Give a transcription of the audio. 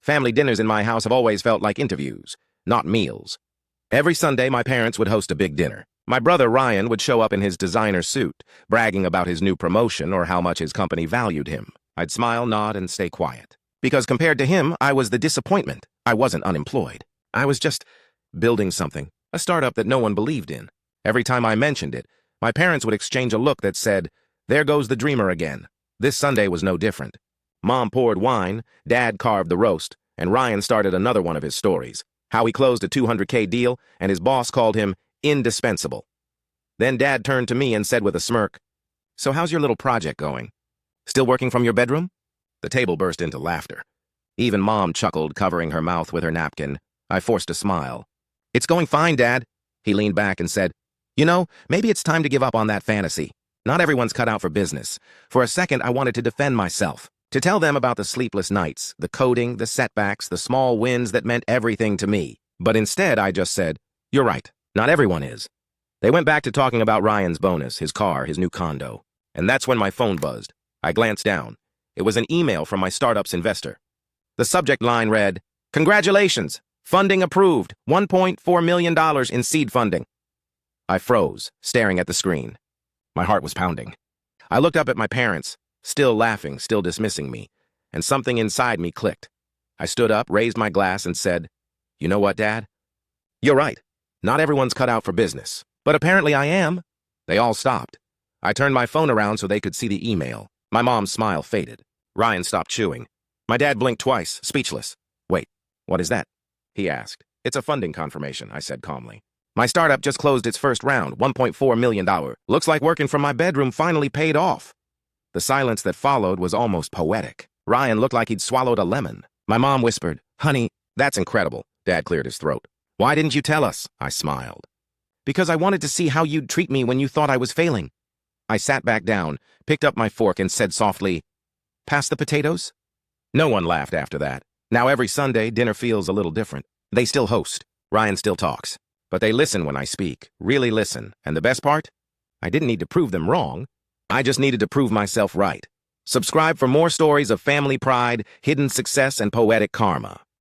Family dinners in my house have always felt like interviews, not meals. Every Sunday, my parents would host a big dinner. My brother Ryan would show up in his designer suit, bragging about his new promotion or how much his company valued him. I'd smile, nod, and stay quiet. Because compared to him, I was the disappointment. I wasn't unemployed. I was just building something, a startup that no one believed in. Every time I mentioned it, my parents would exchange a look that said, "There goes the dreamer again." This Sunday was no different. Mom poured wine, Dad carved the roast, and Ryan started another one of his stories, how he closed a $200K deal and his boss called him indispensable. Then Dad turned to me and said with a smirk, "So how's your little project going? Still working from your bedroom?" The table burst into laughter. Even Mom chuckled, covering her mouth with her napkin. I forced a smile. "It's going fine, Dad." He leaned back and said, "You know, maybe it's time to give up on that fantasy. Not everyone's cut out for business." For a second, I wanted to defend myself, to tell them about the sleepless nights, the coding, the setbacks, the small wins that meant everything to me. But instead, I just said, "You're right, not everyone is." They went back to talking about Ryan's bonus, his car, his new condo. And that's when my phone buzzed. I glanced down. It was an email from my startup's investor. The subject line read, "Congratulations! Funding approved. $1.4 million in seed funding." I froze, staring at the screen. My heart was pounding. I looked up at my parents, still laughing, still dismissing me, and something inside me clicked. I stood up, raised my glass, and said, "You know what, Dad? You're right. Not everyone's cut out for business. But apparently I am." They all stopped. I turned my phone around so they could see the email. My mom's smile faded. Ryan stopped chewing. My dad blinked twice, speechless. "Wait, what is that?" he asked. "It's a funding confirmation," I said calmly. "My startup just closed its first round, $1.4 million. Looks like working from my bedroom finally paid off." The silence that followed was almost poetic. Ryan looked like he'd swallowed a lemon. My mom whispered, "Honey, that's incredible." Dad cleared his throat. "Why didn't you tell us?" I smiled. "Because I wanted to see how you'd treat me when you thought I was failing." I sat back down, picked up my fork, and said softly, "Pass the potatoes?" No one laughed after that. Now every Sunday, dinner feels a little different. They still host. Ryan still talks. But they listen when I speak, really listen. And the best part? I didn't need to prove them wrong. I just needed to prove myself right. Subscribe for more stories of family pride, hidden success, and poetic karma.